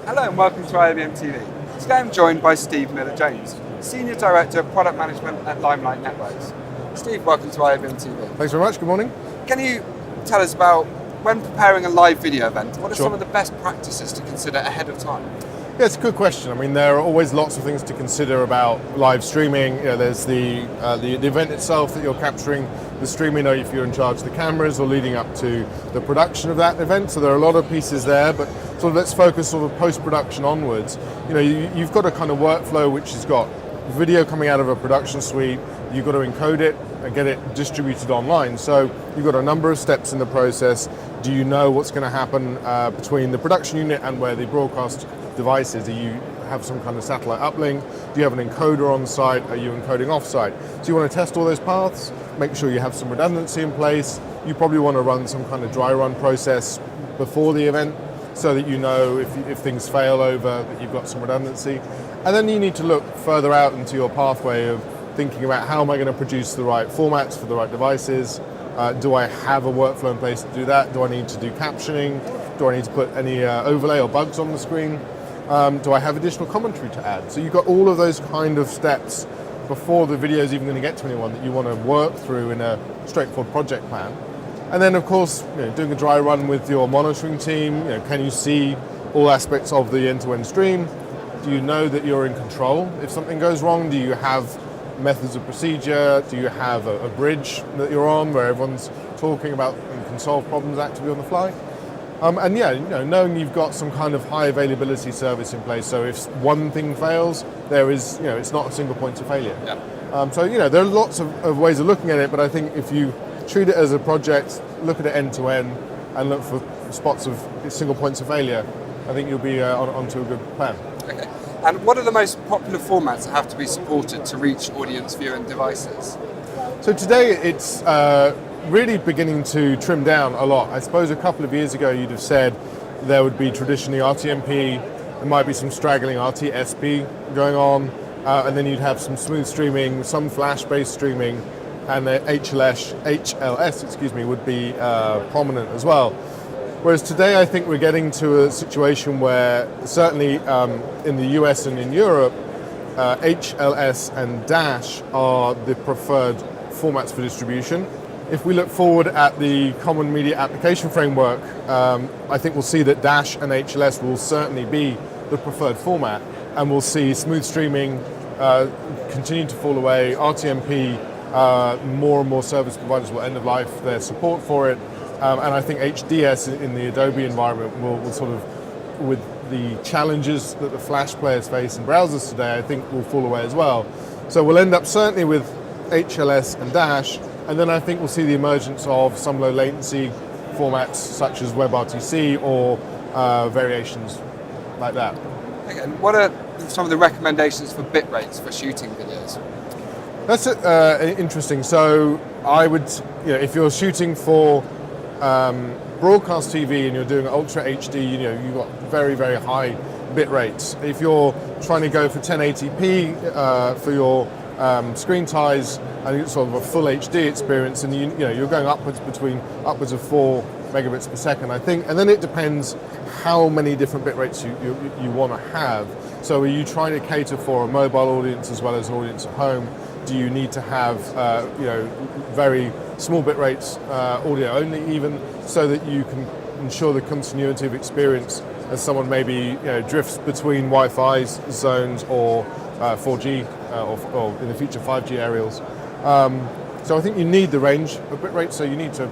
Hello and welcome to IBM TV. Today I'm joined by Steve Miller-Jones, Senior Director of Product Management at Limelight Networks. Steve, welcome to IBM TV. Thanks very much, good morning. Can you tell us about, when preparing a live video event, what are Sure. some of the best practices to consider ahead of time? Yeah, it's a good question. I mean, there are always lots of things to consider about live streaming. You know, there's the event itself that you're capturing, the streaming, or if you're in charge of the cameras, or leading up to the production of that event. So there are a lot of pieces there, but sort of let's focus sort of post-production onwards. You know, you've got a kind of workflow which has got video coming out of a production suite. You've got to encode it and get it distributed online. So you've got a number of steps in the process. Do you know what's going to happen between the production unit and where the broadcast device is? Do you have some kind of satellite uplink? Do you have an encoder on site? Are you encoding off site? So you want to test all those paths, make sure you have some redundancy in place. You probably want to run some kind of dry run process before the event so that you know if things fail over that you've got some redundancy. And then you need to look further out into your pathway of thinking about how am I going to produce the right formats for the right devices? Do I have a workflow in place to do that? Do I need to do captioning? Do I need to put any overlay or bugs on the screen? Do I have additional commentary to add? So you've got all of those kind of steps before the video is even going to get to anyone that you want to work through in a straightforward project plan. And then, of course, doing a dry run with your monitoring team. Can you see all aspects of the end-to-end stream? Do you know that you're in control if something goes wrong? Do you have methods of procedure? Do you have a bridge that you're on where everyone's talking about and can solve problems actively on the fly? And yeah, knowing you've got some kind of high availability service in place, so if one thing fails, there is, it's not a single point of failure. Yeah. So there are lots of ways of looking at it, but I think if you treat it as a project, look at it end to end, and look for spots of single points of failure, I think you'll be onto a good plan. Okay. And what are the most popular formats that have to be supported to reach audience viewing devices? So today it's really beginning to trim down a lot. I suppose a couple of years ago you'd have said there would be traditionally RTMP, there might be some straggling RTSP going on, and then you'd have some smooth streaming, some flash-based streaming, and the HLS would be prominent as well. Whereas today I think we're getting to a situation where certainly in the US and in Europe, HLS and Dash are the preferred formats for distribution. If we look forward at the Common Media Application Framework, I think we'll see that Dash and HLS will certainly be the preferred format, and we'll see smooth streaming continue to fall away. RTMP, more and more service providers will end of life their support for it, and I think HDS in the Adobe environment will sort of, with the challenges that the Flash players face in browsers today, I think will fall away as well. So we'll end up certainly with HLS and Dash, and then I think we'll see the emergence of some low latency formats such as WebRTC or variations like that. Okay. And what are some of the recommendations for bit rates for shooting videos? That's interesting. So I would, if you're shooting for broadcast TV and you're doing Ultra HD, you've got very, very high bit rates. If you're trying to go for 1080p for your screen ties and it's sort of a full HD experience, and you're going upwards of 4 megabits per second, I think, and then it depends how many different bit rates you want to have. So are you trying to cater for a mobile audience as well as an audience at home? Do you need to have very small bit rates, audio only even, so that you can ensure the continuity of experience as someone maybe drifts between Wi-Fi zones or 4G or in the future 5G aerials. So I think you need the range of bit rates, so you need to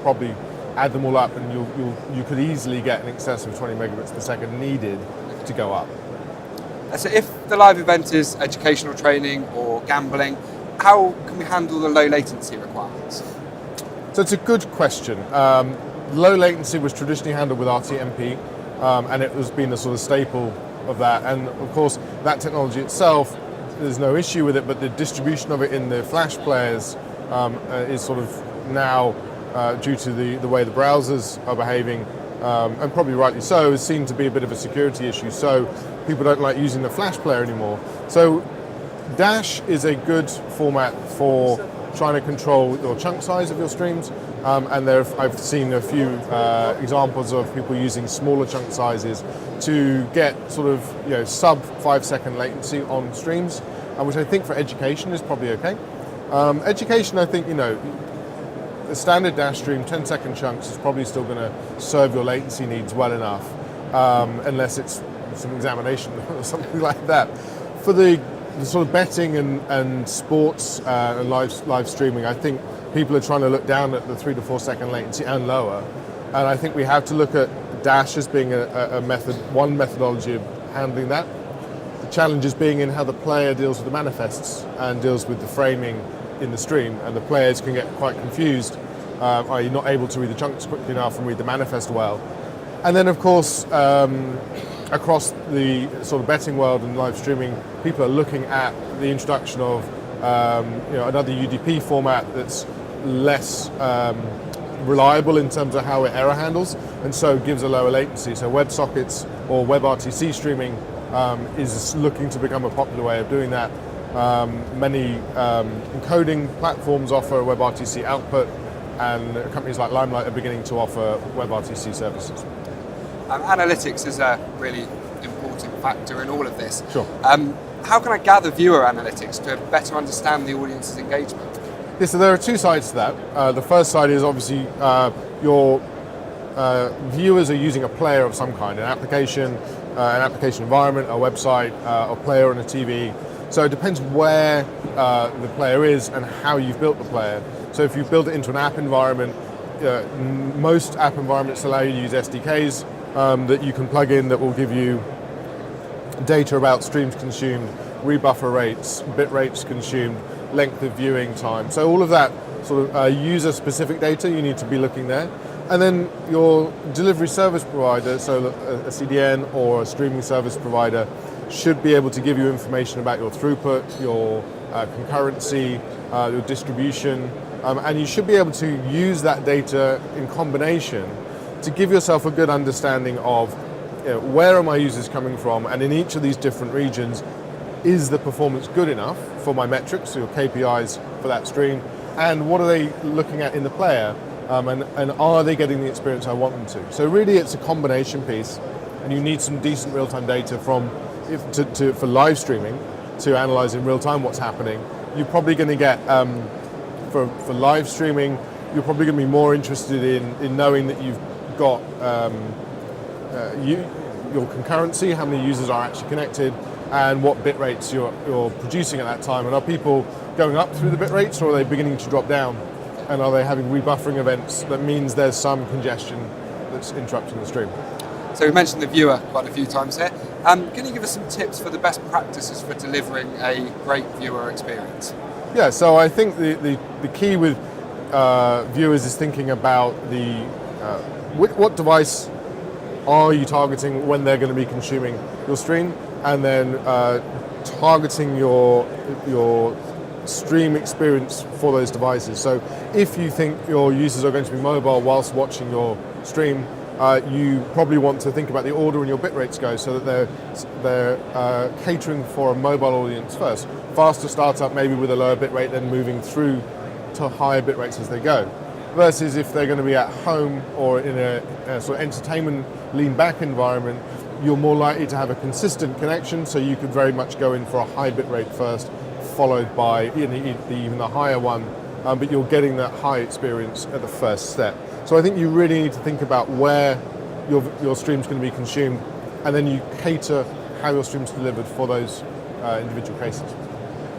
probably add them all up, and you could easily get in excess of 20 megabits per second needed to go up. So if the live event is educational training or gambling, how can we handle the low latency requirements? So it's a good question. Low latency was traditionally handled with RTMP, and it has been a sort of staple of that. And of course, that technology itself, there's no issue with it, but the distribution of it in the Flash players is sort of now, due to the way the browsers are behaving, and probably rightly so, is seen to be a bit of a security issue. So people don't like using the Flash player anymore. So Dash is a good format for trying to control your chunk size of your streams. And I've seen a few examples of people using smaller chunk sizes to get sort of sub 5-second latency on streams, which I think for education is probably okay. Education, I think the standard dash stream 10-second chunks is probably still going to serve your latency needs well enough, unless it's some examination or something like that. For the sort of betting and sports and live streaming, I think people are trying to look down at the 3 to 4 second latency and lower, and I think we have to look at dash as being one methodology of handling that. The challenge is being in how the player deals with the manifests and deals with the framing in the stream, and the players can get quite confused. Are you not able to read the chunks quickly enough and read the manifest well? And then, of course, across the sort of betting world and live streaming, people are looking at the introduction of another UDP format that's less reliable in terms of how it error handles, and so gives a lower latency. So WebSockets or WebRTC streaming is looking to become a popular way of doing that. Many encoding platforms offer WebRTC output, and companies like Limelight are beginning to offer WebRTC services. Analytics is a really important factor in all of this. Sure. How can I gather viewer analytics to better understand the audience's engagement? Yeah, so there are two sides to that. The first side is obviously your viewers are using a player of some kind, an application environment, a website, a player on a TV. So it depends where the player is and how you've built the player. So if you've built it into an app environment, most app environments allow you to use SDKs that you can plug in that will give you data about streams consumed, rebuffer rates, bit rates consumed, length of viewing time. So all of that sort of user-specific data, you need to be looking there. And then your delivery service provider, so a CDN or a streaming service provider, should be able to give you information about your throughput, your concurrency, your distribution, and you should be able to use that data in combination to give yourself a good understanding of where are my users coming from, and in each of these different regions, is the performance good enough for my metrics, your KPIs for that stream, and what are they looking at in the player, and are they getting the experience I want them to? So really it's a combination piece, and you need some decent real-time data for live streaming to analyze in real time what's happening. You're probably going to get, for live streaming, you're probably going to be more interested in knowing that you've got your concurrency, how many users are actually connected, and what bit rates you're producing at that time. And are people going up through the bit rates, or are they beginning to drop down? And are they having rebuffering events that means there's some congestion that's interrupting the stream? So we mentioned the viewer quite a few times here. Can you give us some tips for the best practices for delivering a great viewer experience? Yeah, so I think the key with viewers is thinking about what device are you targeting when they're going to be consuming your stream, and then targeting your stream experience for those devices. So if you think your users are going to be mobile whilst watching your stream, you probably want to think about the order and your bit rates go, so that they're catering for a mobile audience first. Faster startup, maybe with a lower bit rate, then moving through to higher bit rates as they go. Versus if they're going to be at home or in a sort of entertainment lean back environment, you're more likely to have a consistent connection, so you could very much go in for a high bit rate first, followed by even the higher one, but you're getting that high experience at the first step. So I think you really need to think about where your stream's going to be consumed, and then you cater how your stream's delivered for those individual cases.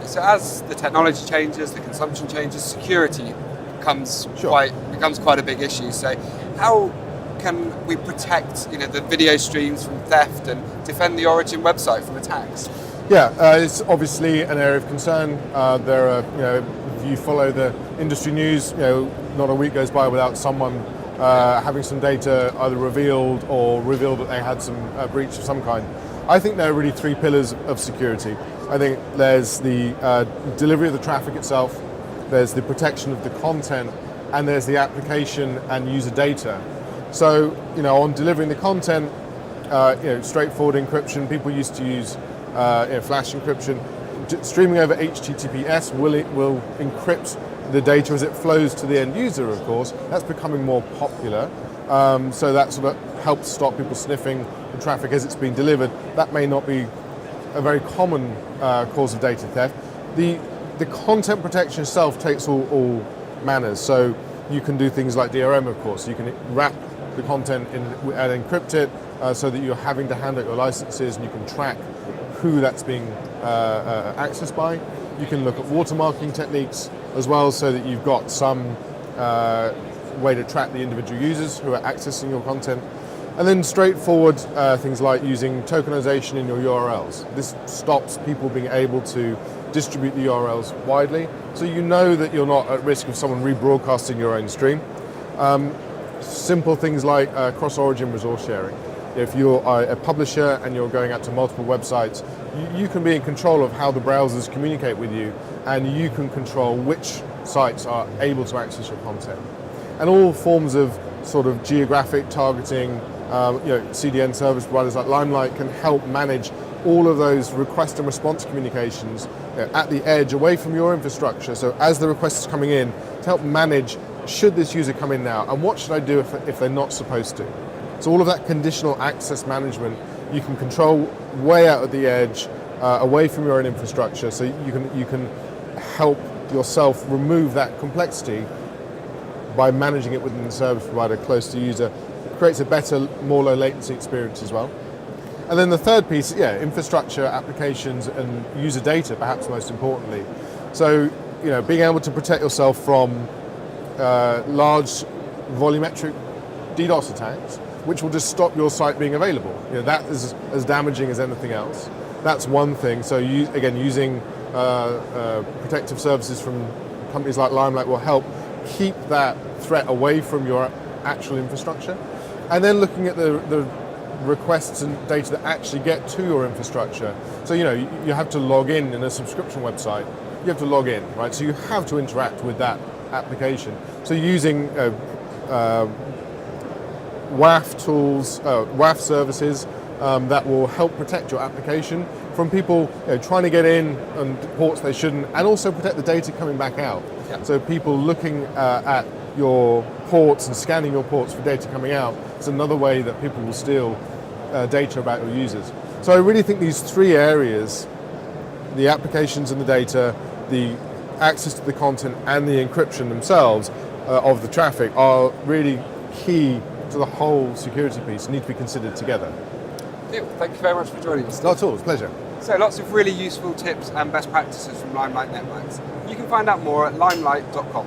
So as the technology changes, the consumption changes, security becomes quite a big issue. So how can we protect the video streams from theft and defend the origin website from attacks? Yeah, it's obviously an area of concern. There are, if you follow the industry news, not a week goes by without someone having some data either revealed that they had some breach of some kind. I think there are really three pillars of security. I think there's the delivery of the traffic itself, there's the protection of the content, and there's the application and user data. So, on delivering the content, straightforward encryption. People used to use flash encryption. Streaming over HTTPS will encrypt the data as it flows to the end user, of course, that's becoming more popular. So that sort of helps stop people sniffing the traffic as it's being delivered. That may not be a very common cause of data theft. The content protection itself takes all manners. So you can do things like DRM, of course. You can wrap the content and encrypt it so that you're having to hand out your licenses and you can track who that's being accessed by. You can look at watermarking techniques as well so that you've got some way to track the individual users who are accessing your content. And then straightforward things like using tokenization in your URLs. This stops people being able to distribute the URLs widely, so you know that you're not at risk of someone rebroadcasting your own stream. Simple things like cross-origin resource sharing. If you're a publisher and you're going out to multiple websites, you can be in control of how the browsers communicate with you, and you can control which sites are able to access your content. And all forms of sort of geographic targeting, CDN service providers like Limelight can help manage all of those request and response communications at the edge, away from your infrastructure. So as the request is coming in, to help manage, should this user come in now, and what should I do if they're not supposed to? So all of that conditional access management, you can control way out at the edge, away from your own infrastructure, so you can help yourself remove that complexity by managing it within the service provider close to the user. It creates a better, more low latency experience as well. And then the third piece, infrastructure, applications, and user data, perhaps most importantly. So, being able to protect yourself from large volumetric DDoS attacks, which will just stop your site being available. That is as damaging as anything else. That's one thing. So, using protective services from companies like Limelight will help keep that threat away from your actual infrastructure. And then looking at the requests and data that actually get to your infrastructure. So, you have to log in a subscription website. You have to log in, right? So you have to interact with that application. So using WAF tools, WAF services that will help protect your application from people trying to get in on ports they shouldn't, and also protect the data coming back out. Yeah. So people looking at your ports and scanning your ports for data coming out is another way that people will steal data about your users. So I really think these three areas, the applications and the data, the access to the content and the encryption themselves of the traffic, are really key to the whole security piece and need to be considered together. Thank you very much for joining us. Not at all, it's a pleasure. So lots of really useful tips and best practices from Limelight Networks. You can find out more at limelight.com.